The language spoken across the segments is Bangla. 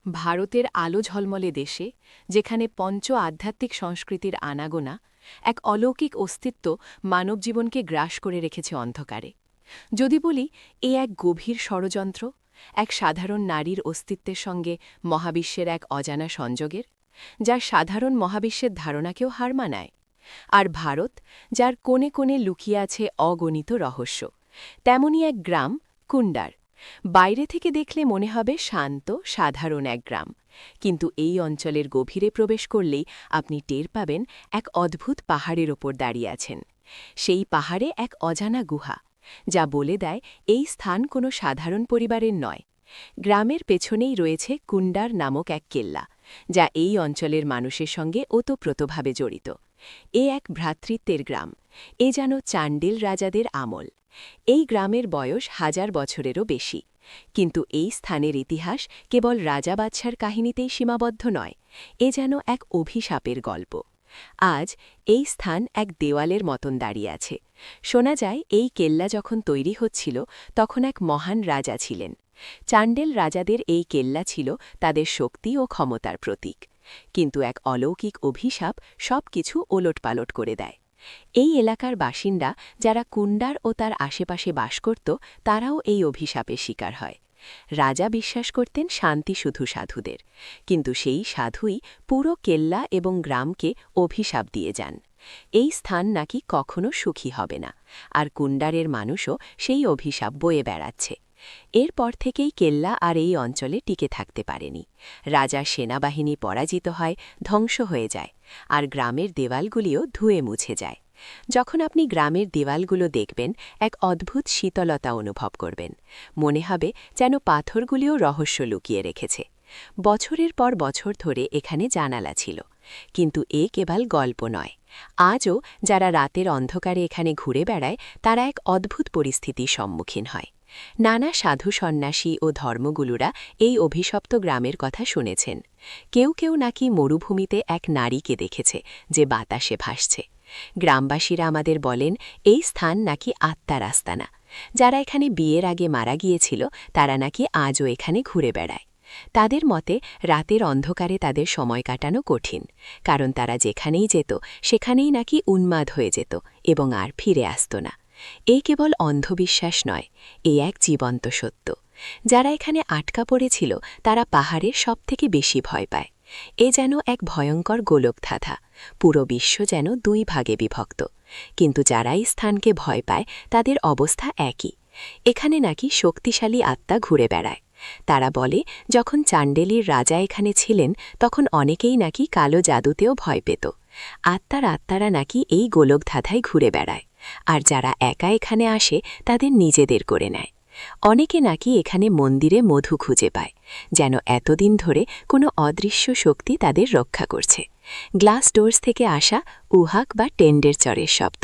ভারতের আলো ঝলমলে দেশে যেখানে পঞ্চ আধ্যাত্মিক সংস্কৃতির আনাগোনা এক অলৌকিক অস্তিত্ব মানবজীবনকে গ্রাস করে রেখেছে অন্ধকারে। যদি বলি এ এক গভীর ষড়যন্ত্র, এক সাধারণ নারীর অস্তিত্বের সঙ্গে মহাবিশ্বের এক অজানা সংযোগের, যা সাধারণ মহাবিশ্বের ধারণাকেও হার মানায়। আর ভারত, যার কোণে কোণে লুকিয়ে আছে অগণিত রহস্য, তেমনই এক গ্রাম কুন্ডার। বাইরে থেকে দেখলে মনে হবে শান্ত সাধারণ এক গ্রাম, কিন্তু এই অঞ্চলের গভীরে প্রবেশ করলেই আপনি টের পাবেন এক অদ্ভুত পাহাড়ের ওপর দাঁড়িয়ে আছেন। সেই পাহাড়ে এক অজানা গুহা, যা বলে দেয় এই স্থান কোনো সাধারণ পরিবারের নয়। গ্রামের পেছনেই রয়েছে কুন্ডার নামক এক কেল্লা, যা এই অঞ্চলের মানুষের সঙ্গে ওতপ্রোতভাবে জড়িত। এ এক ভ্রাতৃত্বের গ্রাম, এ যেন চাণ্ডেল রাজাদের আমল। এই গ্রামের বয়স 1000 বছরেরও বেশি, কিন্তু এই স্থানের ইতিহাস কেবল রাজা বাদশার কাহিনীতেই সীমাবদ্ধ নয়, এ যেন এক অভিশাপের গল্প। আজ এই স্থান এক দেওয়ালের মতন দাঁড়িয়ে আছে। শোনা যায় এই কেল্লা যখন তৈরি হচ্ছিল তখন এক মহান রাজা ছিলেন। চাণ্ডেল রাজাদের এই কেল্লা ছিল তাদের শক্তি ও ক্ষমতার প্রতীক, কিন্তু এক অলৌকিক অভিশাপ সবকিছু ওলটপালট করে দেয়। এই এলাকার বাসিন্দা যারা কুন্ডার ও তার আশেপাশে বাস করত, তারাও এই অভিশাপের শিকার হয়। রাজা বিশ্বাস করতেন শান্তি শুধু সাধুদের, কিন্তু সেই সাধুই পুরো কেল্লা এবং গ্রামকে অভিশাপ দিয়ে যান। এই স্থান নাকি কখনো সুখী হবে না, আর কুন্ডারের মানুষও সেই অভিশাপ বয়ে বেড়াচ্ছে। এরপর থেকেই কেল্লা আর এই অঞ্চলে টিকে থাকতে পারেনি। রাজার সেনাবাহিনী পরাজিত হয়, ধ্বংস হয়ে যায়, আর গ্রামের দেওয়ালগুলিও ধুয়ে মুছে যায়। যখন আপনি গ্রামের দেওয়ালগুলো দেখবেন, এক অদ্ভুত শীতলতা অনুভব করবেন। মনে হবে যেন পাথরগুলিও রহস্য লুকিয়ে রেখেছে। বছরের পর বছর ধরে এখানে জানালা ছিল, কিন্তু এ কেবল গল্প নয়। আজও যারা রাতের অন্ধকারে এখানে ঘুরে বেড়ায়, তারা এক অদ্ভুত পরিস্থিতির সম্মুখীন হয়। নানা সাধু সন্ন্যাসী ও ধর্মগুরুরা এই অভিশপ্ত গ্রামের কথা শুনেছেন। কেউ কেউ নাকি মরুভূমিতে এক নারীকে দেখেছে যে বাতাসে ভাসছে। গ্রামবাসীরা আমাদের বলেন এই স্থান নাকি আত্মার আস্তানা। যারা এখানে বিয়ের আগে মারা গিয়েছিল, তারা নাকি আজও এখানে ঘুরে বেড়ায়। তাদের মতে রাতের অন্ধকারে তাদের সময় কাটানো কঠিন, কারণ তারা যেখানেই যেত সেখানেই নাকি উন্মাদ হয়ে যেত এবং আর ফিরে আসত না। এ কেবল অন্ধবিশ্বাস নয়, এ এক জীবন্ত সত্য। যারা এখানে আটকা পড়েছিল তারা পাহাড়ের সবথেকে বেশি ভয় পায়। এ যেন এক ভয়ঙ্কর গোলকধাঁধা, পুরো বিশ্ব যেন 2 ভাগে বিভক্ত। কিন্তু যারা এই স্থানকে ভয় পায় তাদের অবস্থা একই। এখানে নাকি শক্তিশালী আত্মা ঘুরে বেড়ায়। তারা বলে যখন চাণ্ডেলির রাজা এখানে ছিলেন তখন অনেকেই নাকি কালো জাদুতেও ভয় পেত। আত্মারা নাকি এই গোলকধাঁধায় ঘুরে বেড়ায়, আর যারা একা এখানে আসে তাদের নিজেদের করে নেয়। অনেকে নাকি এখানে মন্দিরে মধু খুঁজে পায়, যেন এতদিন ধরে কোনো অদৃশ্য শক্তি তাদের রক্ষা করছে। গ্লাস ডোরস থেকে আসা উহাক বা টেন্ডের চরের শব্দ,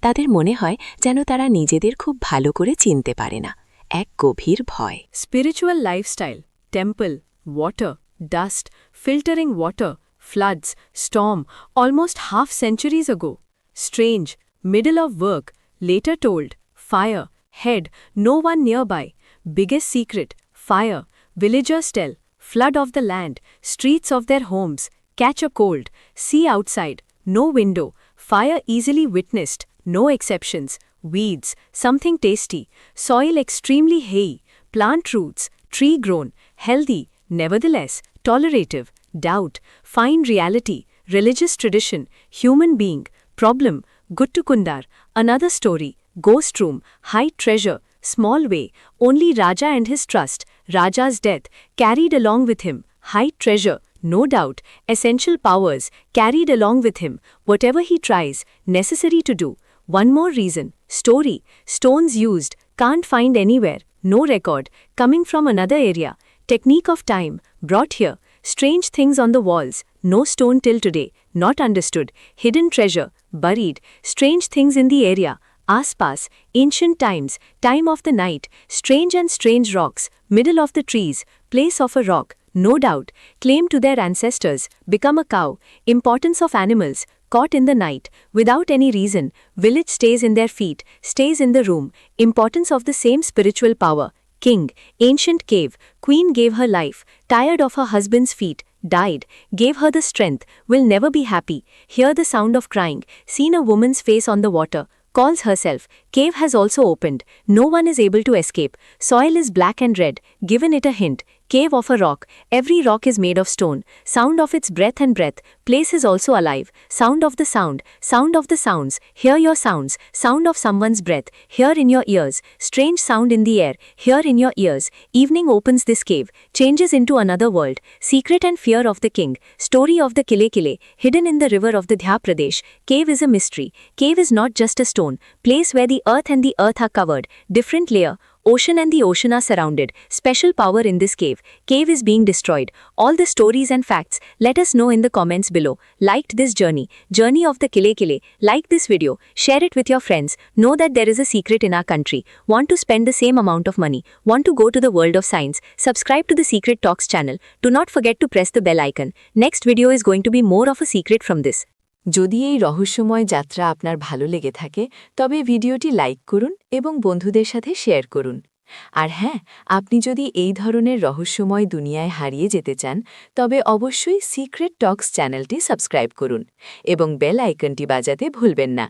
তাদের মনে হয় যেন তারা নিজেদের খুব ভালো করে চিনতে পারে না। এক গভীর ভয়। Spiritual lifestyle, temple, water, dust, filtering water, floods, storm, almost half centuries ago. Strange, middle of work, later told, fire, head, no one nearby. Biggest secret, fire, villagers tell, flood of the land, streets of their homes, catch a cold, see outside, no window, fire easily witnessed, no exceptions, weeds, something tasty, soil extremely hay, plant roots, tree grown, healthy, nevertheless, tolerative, doubt, fine reality, religious tradition, human being, problem, good to Kundar, another story, ghost room, high treasure, small way, only Raja and his trust, Raja's death, carried along with him, high treasure, no doubt, essential powers, carried along with him, whatever he tries, necessary to do. One more reason, story, stones used, can't find anywhere, no record, coming from another area, technique of time, brought here, strange things on the walls, no stone till today, not understood, hidden treasure, buried, strange things in the area, aspas, ancient times, time of the night, strange rocks, middle of the trees, place of a rock, no doubt, claim to their ancestors, become a cow, importance of animals, caught in the night, without any reason, village stays in their feet, stays in the room, importance of the same spiritual power, King, ancient cave, queen gave her life, tired of her husband's feet, died, gave her the strength, will never be happy, hear the sound of crying, seen a woman's face on the water, calls herself, cave has also opened, no one is able to escape, soil is black and red, given it a hint, cave of a rock, every rock is made of stone, sound of its breath and breath, place is also alive, sound of the sounds, hear your sounds, sound of someone's breath, hear in your ears, strange sound in the air, hear in your ears, evening opens this cave, changes into another world, secret and fear of the king, story of the Kile, hidden in the river of the Dhya Pradesh, cave is a mystery, cave is not just a stone, place where the earth and the earth are covered, different layer, ocean and the ocean are surrounded, special power in this cave is being destroyed. All the stories and facts, let us know in the comments below. Liked this journey of the Kile, like this video, share it with your friends, know that there is a secret in our country, want to spend the same amount of money, want to go to the world of science, subscribe to the Secret Talks channel, do not forget to press the bell icon. Next video is going to be more of a secret from this. যদি এই রহস্যময় যাত্রা আপনার ভালো লেগে থাকে তবে ভিডিওটি লাইক করুন এবং বন্ধুদের সাথে শেয়ার করুন। আর হ্যাঁ, আপনি যদি এই ধরনের রহস্যময় দুনিয়ায় হারিয়ে যেতে চান তবে অবশ্যই সিক্রেট টক্স চ্যানেলটি সাবস্ক্রাইব করুন এবং বেল আইকনটি বাজাতে ভুলবেন না,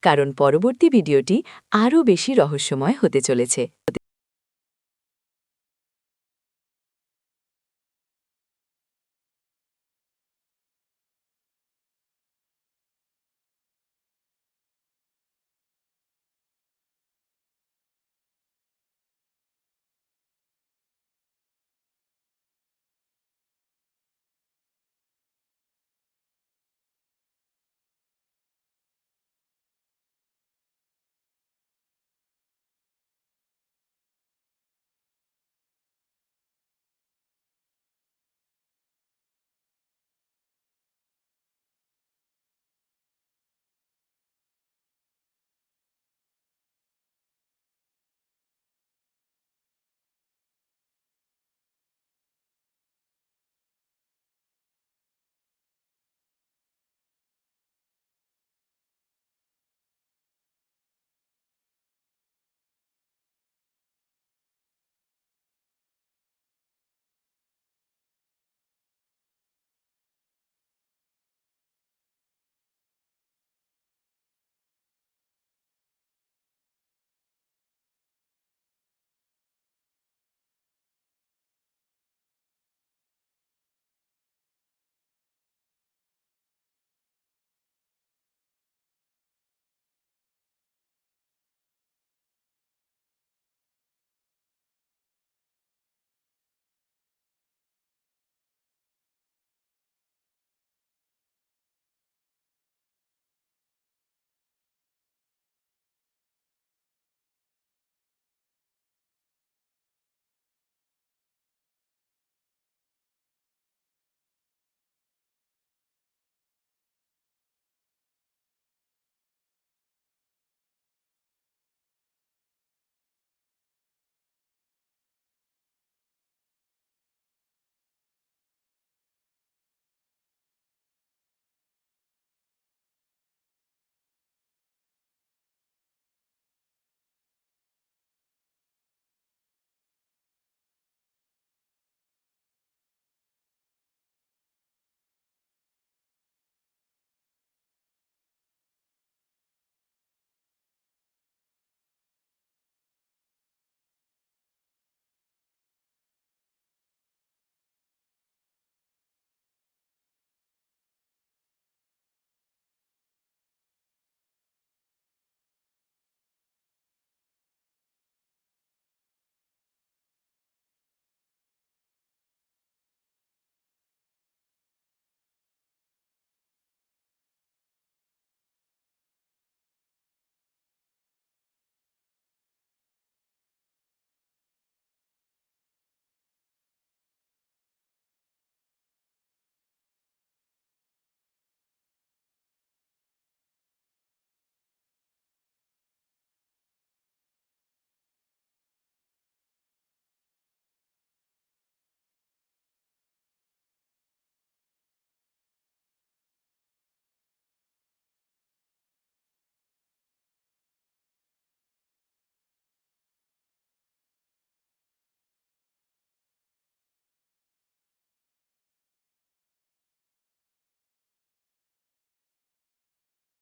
কারণ পরবর্তী ভিডিওটি আরও বেশি রহস্যময় হতে চলেছে।